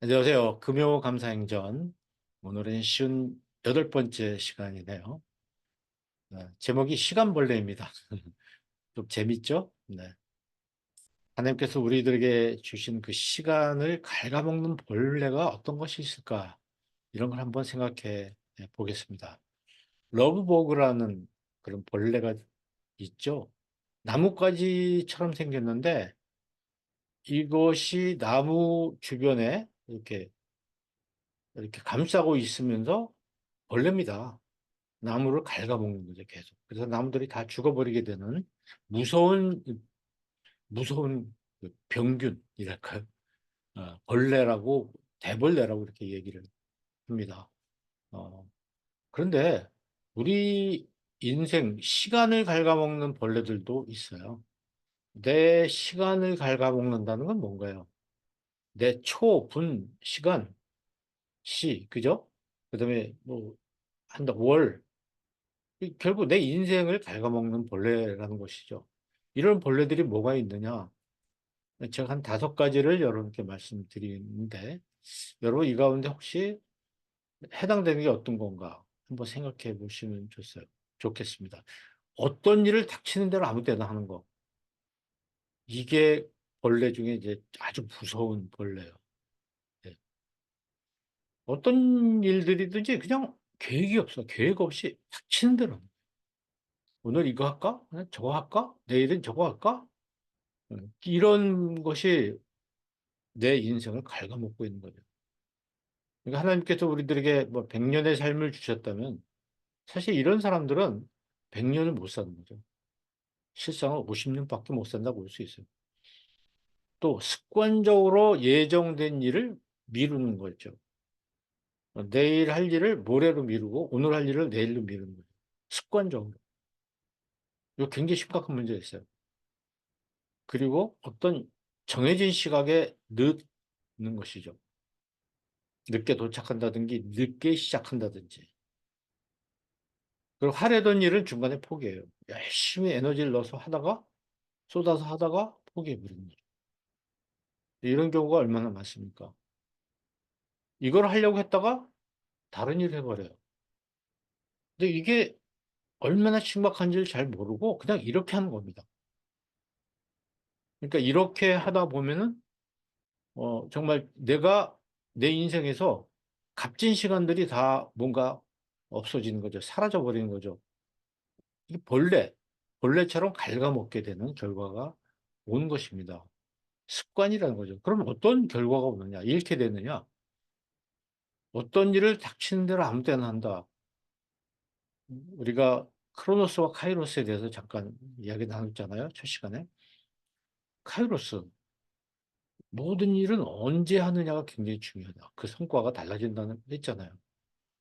안녕하세요. 금요감사행전. 오늘은 쉬운 8번째 시간이네요. 제목이 시간벌레입니다. 좀 재밌죠? 네. 하나님께서 우리들에게 주신 그 시간을 갉아먹는 벌레가 어떤 것이 있을까? 이런 걸 한번 생각해 보겠습니다. 러브버그라는 그런 벌레가 있죠. 나뭇가지처럼 생겼는데 이것이 나무 주변에 이렇게 감싸고 있으면서 벌레입니다. 나무를 갉아먹는 거죠, 계속. 그래서 나무들이 다 죽어버리게 되는 무서운, 무서운 그 병균이랄까요? 벌레라고, 대벌레라고 이렇게 얘기를 합니다. 어, 그런데 우리 인생, 시간을 갉아먹는 벌레들도 있어요. 내 시간을 갉아먹는다는 건 뭔가요? 내 초, 분, 시간, 시, 그죠? 그 다음에 뭐, 한다, 월, 결국 내 인생을 갉아먹는 벌레라는 것이죠. 이런 벌레들이 뭐가 있느냐? 제가 한 5가지를 여러분께 말씀드리는데, 여러분 이 가운데 혹시 해당되는 게 어떤 건가? 한번 생각해 보시면 좋겠습니다. 어떤 일을 닥치는 대로 아무 때나 하는 거. 이게 벌레 중에 이제 아주 무서운 벌레예요. 예. 어떤 일들이든지 그냥 계획이 없어. 계획 없이 닥치는 대로 하는 거예요. 오늘 이거 할까? 저거 할까? 내일은 저거 할까? 이런 것이 내 인생을 갉아먹고 있는 거죠. 그러니까 하나님께서 우리들에게 뭐 100년의 삶을 주셨다면 사실 이런 사람들은 100년을 못 사는 거죠. 실상은 50년밖에 못 산다고 볼 수 있어요. 또 습관적으로 예정된 일을 미루는 거죠. 내일 할 일을 모레로 미루고 오늘 할 일을 내일로 미루는 거죠. 습관적으로. 이거 굉장히 심각한 문제가 있어요. 그리고 어떤 정해진 시각에 늦는 것이죠. 늦게 도착한다든지 늦게 시작한다든지. 그리고 하려던 일은 중간에 포기해요. 열심히 에너지를 넣어서 하다가 쏟아서 하다가 포기해버리는 거죠. 이런 경우가 얼마나 많습니까? 이걸 하려고 했다가 다른 일을 해버려요. 근데 이게 얼마나 심각한지를 잘 모르고 그냥 이렇게 하는 겁니다. 그러니까 이렇게 하다 보면은 정말 내가 내 인생에서 값진 시간들이 다 뭔가 없어지는 거죠. 사라져 버리는 거죠. 이 벌레처럼 갉아먹게 되는 결과가 온 것입니다. 습관이라는 거죠. 그럼 어떤 결과가 오느냐? 잃게 되느냐? 어떤 일을 닥치는 대로 아무 때나 한다. 우리가 크로노스와 카이로스에 대해서 잠깐 이야기 나눴잖아요. 첫 시간에. 카이로스. 모든 일은 언제 하느냐가 굉장히 중요하다. 그 성과가 달라진다는 했잖아요.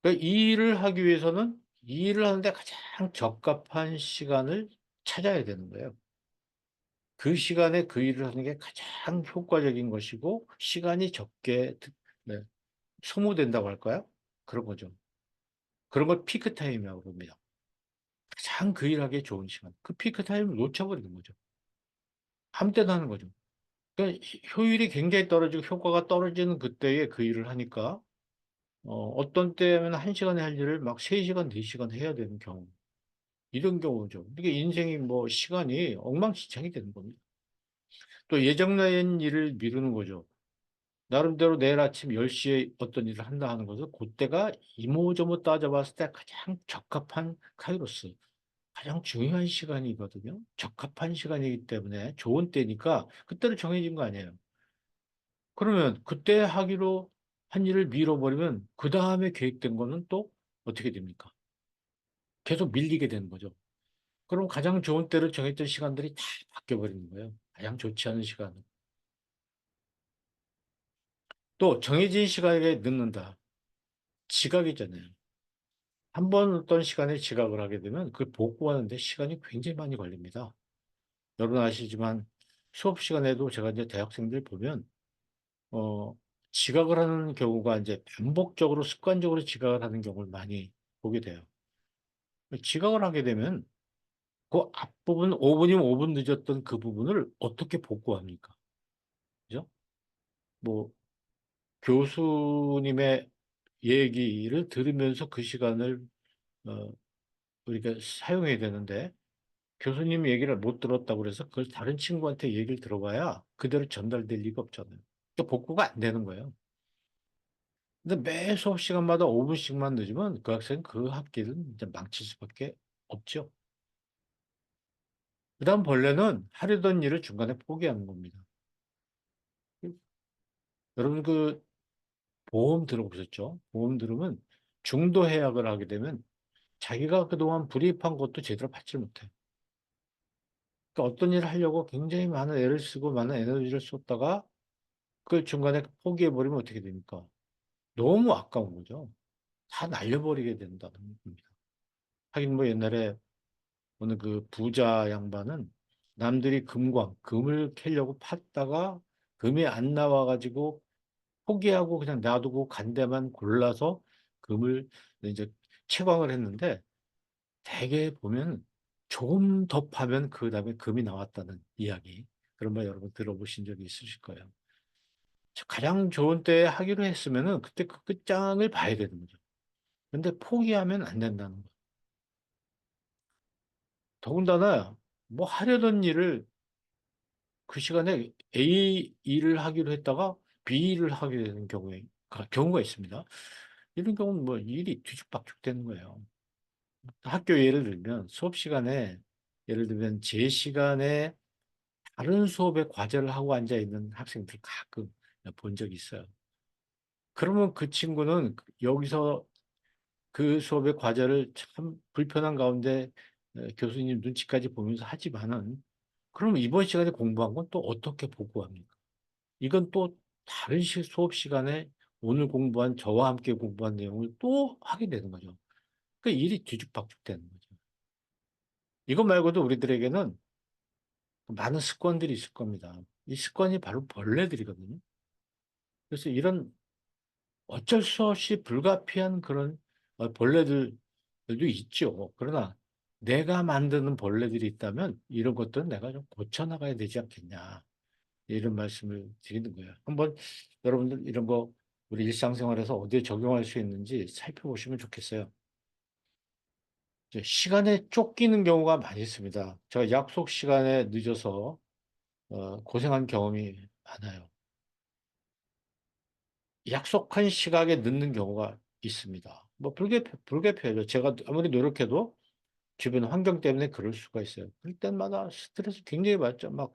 그러니까 이 일을 하기 위해서는 이 일을 하는데 가장 적합한 시간을 찾아야 되는 거예요. 그 시간에 그 일을 하는 게 가장 효과적인 것이고 시간이 적게 네, 소모된다고 할까요? 그런 거죠. 그런 걸 피크 타임이라고 봅니다. 가장 그 일하기에 좋은 시간. 그 피크 타임을 놓쳐버리는 거죠. 아무 때나 하는 거죠. 그러니까 효율이 굉장히 떨어지고 효과가 떨어지는 그때에 그 일을 하니까 어떤 때면 1시간에 할 일을 막 3시간, 4시간 해야 되는 경우. 이런 경우죠. 이게 인생이 뭐 시간이 엉망진창이 되는 겁니다. 또 예정된 일을 미루는 거죠. 나름대로 내일 아침 10시에 어떤 일을 한다 하는 것은 그때가 이모저모 따져봤을 때 가장 적합한 카이로스. 가장 중요한 시간이거든요. 적합한 시간이기 때문에 좋은 때니까 그때로 정해진 거 아니에요. 그러면 그때 하기로 한 일을 미뤄버리면 그 다음에 계획된 거는 또 어떻게 됩니까? 계속 밀리게 되는 거죠. 그럼 가장 좋은 때로 정했던 시간들이 다 바뀌어버리는 거예요. 가장 좋지 않은 시간은. 또 정해진 시간에 늦는다. 지각이잖아요. 한 번 어떤 시간에 지각을 하게 되면 그걸 복구하는데 시간이 굉장히 많이 걸립니다. 여러분 아시지만 수업 시간에도 제가 이제 대학생들 보면 어, 지각을 하는 경우가 이제 반복적으로 습관적으로 지각을 하는 경우를 많이 보게 돼요. 지각을 하게 되면 그 앞부분 5분이면 5분 늦었던 그 부분을 어떻게 복구합니까? 그죠? 뭐 교수님의 얘기를 들으면서 그 시간을 어, 우리가 사용해야 되는데 교수님 얘기를 못 들었다고 그래서 그걸 다른 친구한테 얘기를 들어봐야 그대로 전달될 리가 없잖아요. 그러니까 복구가 안 되는 거예요. 근데 매 수업 시간마다 5분씩만 늦으면 그 학생 그 학기는 이제 망칠 수밖에 없죠. 그다음 벌레는 하려던 일을 중간에 포기하는 겁니다. 여러분 그 보험 들어보셨죠? 보험 들으면 중도 해약을 하게 되면 자기가 그동안 불이입한 것도 제대로 받지 못해. 그러니까 어떤 일을 하려고 굉장히 많은 애를 쓰고 많은 에너지를 쏟다가 그걸 중간에 포기해버리면 어떻게 됩니까? 너무 아까운 거죠. 다 날려버리게 된다는 겁니다. 하긴 뭐 옛날에 어느 그 부자 양반은 남들이 금을 캐려고 팠다가 금이 안 나와가지고 포기하고 그냥 놔두고 간 데만 골라서 금을 이제 채광을 했는데 대개 보면 조금 더 파면 그 다음에 금이 나왔다는 이야기. 그런 말 여러분 들어보신 적이 있으실 거예요. 가장 좋은 때에 하기로 했으면은 그때 그 끝장을 봐야 되는 거죠. 근데 포기하면 안 된다는 거예요. 더군다나 뭐 하려던 일을 그 시간에 A 일을 하기로 했다가 B 일을 하게 되는 경우가 있습니다. 이런 경우는 뭐 일이 뒤죽박죽 되는 거예요. 학교 예를 들면 수업 시간에 예를 들면 제 시간에 다른 수업에 과제를 하고 앉아 있는 학생들 가끔 본 적이 있어요. 그러면 그 친구는 여기서 그 수업의 과제를 참 불편한 가운데 교수님 눈치까지 보면서 하지만은 그러면 이번 시간에 공부한 건 또 어떻게 보고합니까? 이건 또 다른 수업 시간에 오늘 공부한 저와 함께 공부한 내용을 또 하게 되는 거죠. 그 일이 뒤죽박죽 되는 거죠. 이것 말고도 우리들에게는 많은 습관들이 있을 겁니다. 이 습관이 바로 벌레들이거든요. 그래서 이런 어쩔 수 없이 불가피한 그런 벌레들도 있죠. 그러나 내가 만드는 벌레들이 있다면 이런 것들은 내가 좀 고쳐나가야 되지 않겠냐. 이런 말씀을 드리는 거예요. 한번 여러분들 이런 거 우리 일상생활에서 어디에 적용할 수 있는지 살펴보시면 좋겠어요. 이제 시간에 쫓기는 경우가 많이 있습니다. 제가 약속 시간에 늦어서 고생한 경험이 많아요. 약속한 시각에 늦는 경우가 있습니다. 뭐 불가피하죠. 제가 아무리 노력해도 주변 환경 때문에 그럴 수가 있어요. 그럴 때마다 스트레스 굉장히 받죠. 막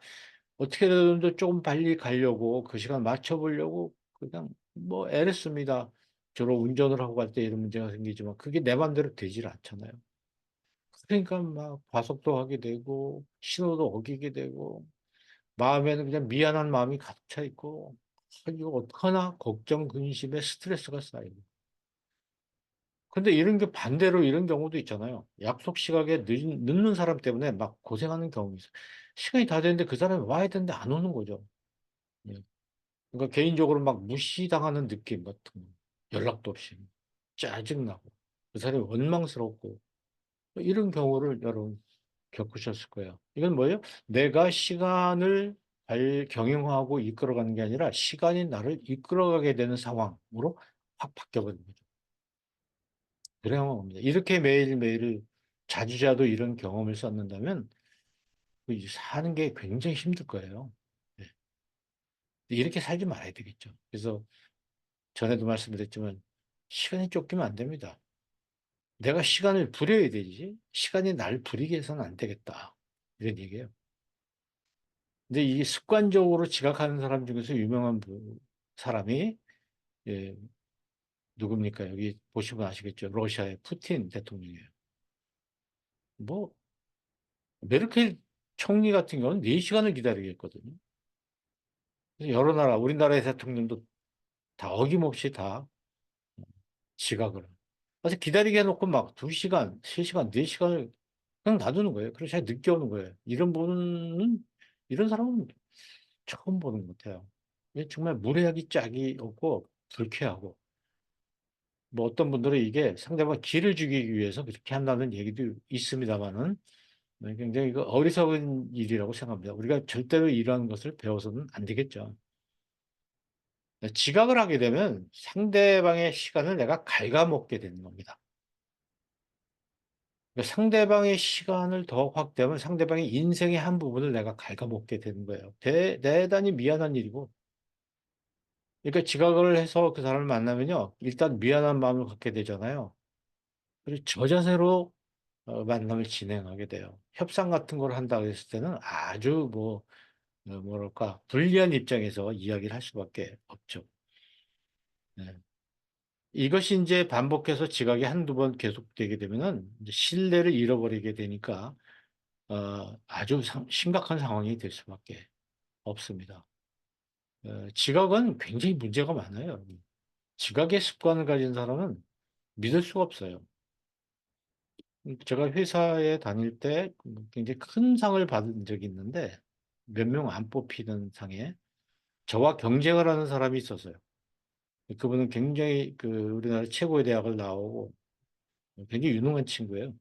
어떻게든 조금 빨리 가려고 그 시간 맞춰보려고 그냥 뭐 애를 씁니다. 주로 운전을 하고 갈 때 이런 문제가 생기지만 그게 내 맘대로 되질 않잖아요. 그러니까 막 과속도 하게 되고 신호도 어기게 되고 마음에는 그냥 미안한 마음이 가득 차 있고 이거 어떡하나 걱정, 근심에 스트레스가 쌓이고. 근데 이런 게 반대로 이런 경우도 있잖아요. 약속 시각에 늦는 사람 때문에 막 고생하는 경험이 있어요. 시간이 다 됐는데 그 사람이 와야 되는데 안 오는 거죠. 예. 그러니까 개인적으로 막 무시당하는 느낌 같은 거. 연락도 없이. 짜증나고. 그 사람이 원망스럽고. 이런 경우를 여러분 겪으셨을 거예요. 이건 뭐예요? 내가 시간을 경영하고 이끌어가는 게 아니라 시간이 나를 이끌어가게 되는 상황으로 확 바뀌어버린 거죠. 그런 겁니다. 이렇게 매일매일 자주자주 이런 경험을 쌓는다면 사는 게 굉장히 힘들 거예요. 네. 이렇게 살지 말아야 되겠죠. 그래서 전에도 말씀드렸지만 시간이 쫓기면 안 됩니다. 내가 시간을 부려야 되지. 시간이 날 부리게 해서는 안 되겠다. 이런 얘기예요. 근데 이 습관적으로 지각하는 사람 중에서 유명한 사람이 예, 누굽니까? 여기 보시면 아시겠죠? 러시아의 푸틴 대통령이에요. 뭐 메르켈 총리 같은 경우는 4시간을 기다리겠거든요. 그래서 여러 나라, 우리나라의 대통령도 다 어김없이 다 지각을. 그래서 기다리게 해놓고 막 2시간, 3시간, 4시간을 그냥 놔두는 거예요. 그래서 잘 늦게 오는 거예요. 이런 사람은 처음 보는 것 같아요. 이게 정말 무례하기 짝이 없고 불쾌하고 뭐 어떤 분들은 이게 상대방 기를 죽이기 위해서 그렇게 한다는 얘기도 있습니다만은 굉장히 이거 어리석은 일이라고 생각합니다. 우리가 절대로 이러한 것을 배워서는 안 되겠죠. 지각을 하게 되면 상대방의 시간을 내가 갉아먹게 되는 겁니다. 그러니까 상대방의 시간을 더 확대하면 상대방의 인생의 한 부분을 내가 갉아먹게 되는 거예요. 대단히 미안한 일이고, 그러니까 지각을 해서 그 사람을 만나면요, 일단 미안한 마음을 갖게 되잖아요. 그리고 저 자세로 만남을 진행하게 돼요. 협상 같은 걸 한다 그랬을 때는 아주 뭐랄까, 불리한 입장에서 이야기를 할 수밖에 없죠. 네. 이것이 이제 반복해서 지각이 한두 번 계속되게 되면은 이제 신뢰를 잃어버리게 되니까 아주 심각한 상황이 될 수밖에 없습니다. 지각은 굉장히 문제가 많아요. 지각의 습관을 가진 사람은 믿을 수가 없어요. 제가 회사에 다닐 때 굉장히 큰 상을 받은 적이 있는데 몇 명 안 뽑히는 상에 저와 경쟁을 하는 사람이 있었어요. 그분은 굉장히 우리나라 최고의 대학을 나오고 굉장히 유능한 친구예요.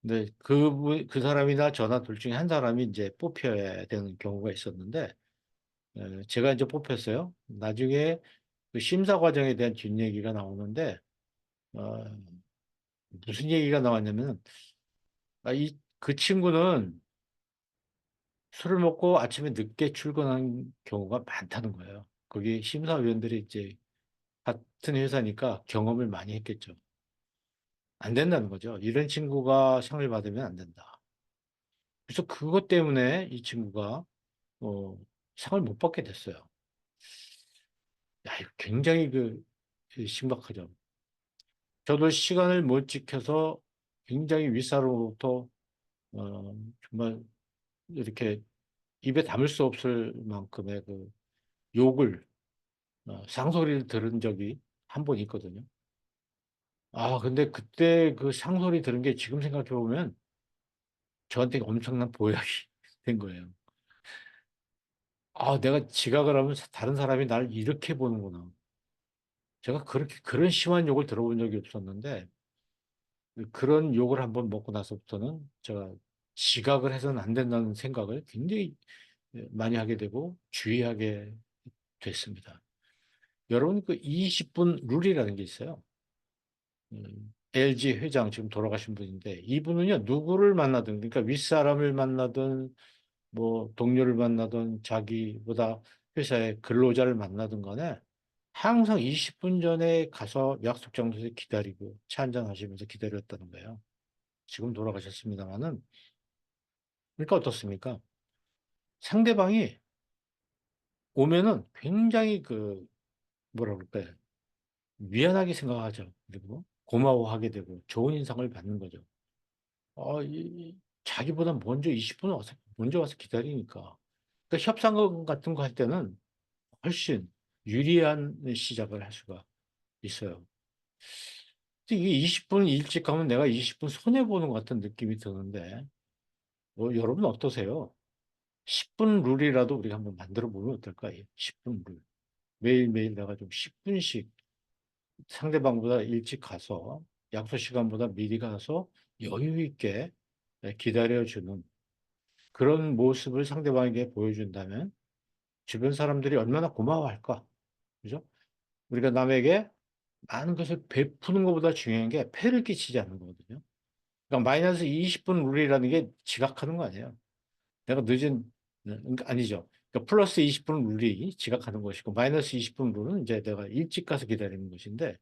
근데 그 사람이나 저나 둘 중에 한 사람이 이제 뽑혀야 되는 경우가 있었는데, 제가 이제 뽑혔어요. 나중에 그 심사 과정에 대한 뒷얘기가 나오는데, 어, 무슨 얘기가 나왔냐면, 그 친구는 술을 먹고 아침에 늦게 출근한 경우가 많다는 거예요. 거기 심사위원들이 이제 같은 회사니까 경험을 많이 했겠죠. 안 된다는 거죠. 이런 친구가 상을 받으면 안 된다. 그래서 그것 때문에 이 친구가 어, 상을 못 받게 됐어요. 야, 이거 굉장히 심각하죠. 저도 시간을 못 지켜서 굉장히 윗사람으로부터 정말 이렇게 입에 담을 수 없을 만큼의 욕을, 상소리를 들은 적이 한 번 있거든요. 근데 그때 그 상소리 들은 게 지금 생각해 보면 저한테 엄청난 보약이 된 거예요. 내가 지각을 하면 다른 사람이 나를 이렇게 보는구나. 제가 그런 심한 욕을 들어본 적이 없었는데, 그런 욕을 한번 먹고 나서부터는 제가 지각을 해서는 안 된다는 생각을 굉장히 많이 하게 되고 주의하게 됐습니다. 여러분, 그 20분 룰이라는 게 있어요. LG 회장 지금 돌아가신 분인데 이분은요, 누구를 만나든, 그러니까 윗사람을 만나든 뭐 동료를 만나든 자기보다 회사의 근로자를 만나든 간에 항상 20분 전에 가서 약속 장소에 기다리고 차 한잔 하시면서 기다렸다는 거예요. 지금 돌아가셨습니다만은. 그러니까 어떻습니까? 상대방이 오면은 굉장히 뭐라 그럴까요? 미안하게 생각하죠. 그리고 고마워하게 되고 좋은 인상을 받는 거죠. 자기보다 먼저 와서 기다리니까. 그러니까 협상 같은 거 할 때는 훨씬 유리한 시작을 할 수가 있어요. 근데 이게 20분 일찍 가면 내가 20분 손해보는 것 같은 느낌이 드는데, 여러분 어떠세요? 10분 룰이라도 우리가 한번 만들어 보면 어떨까요? 10분 룰. 매일매일 내가 좀 10분씩 상대방보다 일찍 가서 약속 시간보다 미리 가서 여유 있게 기다려주는 그런 모습을 상대방에게 보여준다면 주변 사람들이 얼마나 고마워할까? 그죠? 우리가 남에게 많은 것을 베푸는 것보다 중요한 게 폐를 끼치지 않는 거거든요. 그러니까 마이너스 20분 룰이라는 게 지각하는 거 아니에요. 내가 그러니까 아니죠. 그러니까 플러스 20분 룰이 지각하는 것이고 마이너스 20분 룰은 이제 내가 일찍 가서 기다리는 것인데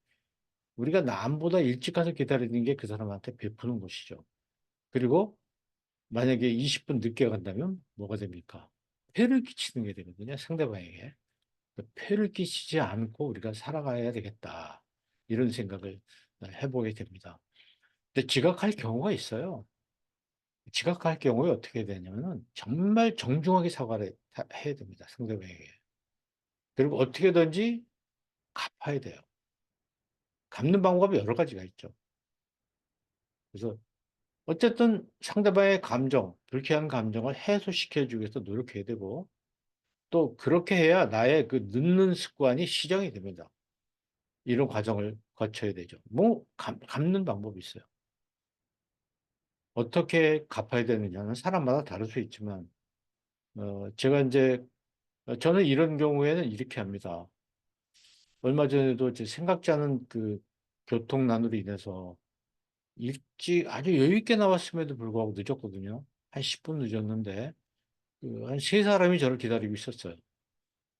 우리가 남보다 일찍 가서 기다리는 게 그 사람한테 베푸는 것이죠. 그리고 만약에 20분 늦게 간다면 뭐가 됩니까? 폐를 끼치는 게 되거든요. 상대방에게. 폐를 끼치지 않고 우리가 살아가야 되겠다. 이런 생각을 해보게 됩니다. 근데 지각할 경우가 있어요. 지각할 경우에 어떻게 되냐면은 정말 정중하게 사과를 해야 됩니다. 상대방에게. 그리고 어떻게든지 갚아야 돼요. 갚는 방법이 여러 가지가 있죠. 그래서 어쨌든 상대방의 불쾌한 감정을 해소시켜주기 위해서 노력해야 되고 또 그렇게 해야 나의 그 늦는 습관이 시정이 됩니다. 이런 과정을 거쳐야 되죠. 갚는 방법이 있어요. 어떻게 갚아야 되느냐는 사람마다 다를 수 있지만, 제가 이제, 저는 이런 경우에는 이렇게 합니다. 얼마 전에도 이제 생각지 않은 그 교통난으로 인해서 일찍 아주 여유 있게 나왔음에도 불구하고 늦었거든요. 한 10분 늦었는데 그 한 세 사람이 저를 기다리고 있었어요.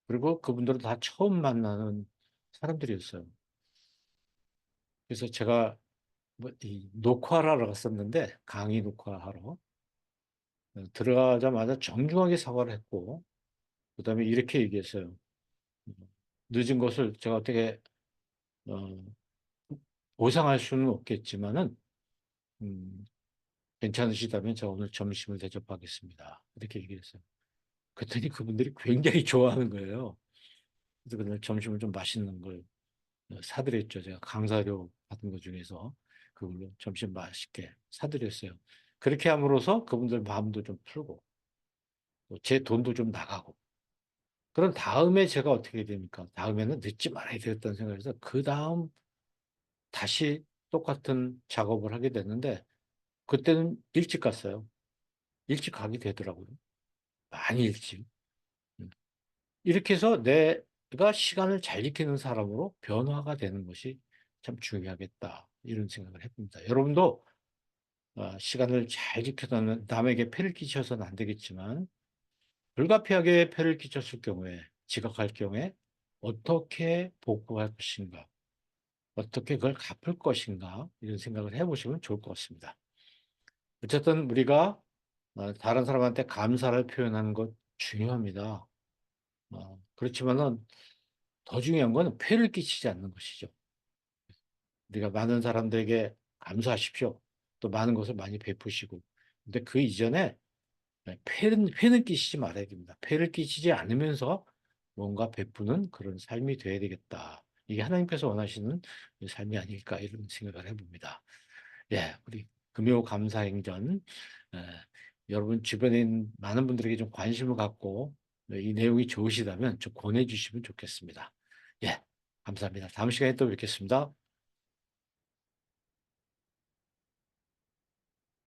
그리고 그분들은 다 처음 만나는 사람들이었어요. 그래서 제가 뭐 이 녹화를 하러 갔었는데 강의 녹화하러 들어가자마자 정중하게 사과를 했고 그다음에 이렇게 얘기했어요. 늦은 것을 제가 어떻게 어, 보상할 수는 없겠지만은 음, 괜찮으시다면 제가 오늘 점심을 대접하겠습니다. 이렇게 얘기했어요. 그랬더니 그분들이 굉장히 좋아하는 거예요. 그래서 그날 점심을 좀 맛있는 걸 사드렸죠. 제가 강사료 받은 것 중에서 그걸로 점심 맛있게 사드렸어요. 그렇게 함으로써 그분들 마음도 좀 풀고 또제 돈도 좀 나가고 그런 다음에 제가 어떻게 됩니까? 다음에는 늦지 말아야 되겠다는 생각에서 그 다음 다시 똑같은 작업을 하게 됐는데 그때는 일찍 갔어요. 일찍 가게 되더라고요. 많이 일찍. 음. 이렇게 해서 내가 시간을 잘 지키는 사람으로 변화가 되는 것이 참 중요하겠다. 이런 생각을 해봅니다. 여러분도 시간을 잘 지켜서 남에게 폐를 끼쳐서는 안 되겠지만 불가피하게 폐를 끼쳤을 경우에 지각할 경우에 어떻게 복구할 것인가 어떻게 그걸 갚을 것인가 이런 생각을 해보시면 좋을 것 같습니다. 어쨌든 우리가 다른 사람한테 감사를 표현하는 것 중요합니다. 그렇지만은 더 중요한 건 폐를 끼치지 않는 것이죠. 우리가 많은 사람들에게 감사하십시오. 또 많은 것을 많이 베푸시고. 근데 그 이전에 폐는 끼치지 말아야 됩니다. 폐를 끼치지 않으면서 뭔가 베푸는 그런 삶이 돼야 되겠다. 이게 하나님께서 원하시는 삶이 아닐까 이런 생각을 해봅니다. 예, 우리 금요 감사행전 여러분 주변에 있는 많은 분들에게 좀 관심을 갖고 이 내용이 좋으시다면 좀 권해주시면 좋겠습니다. 예, 감사합니다. 다음 시간에 또 뵙겠습니다.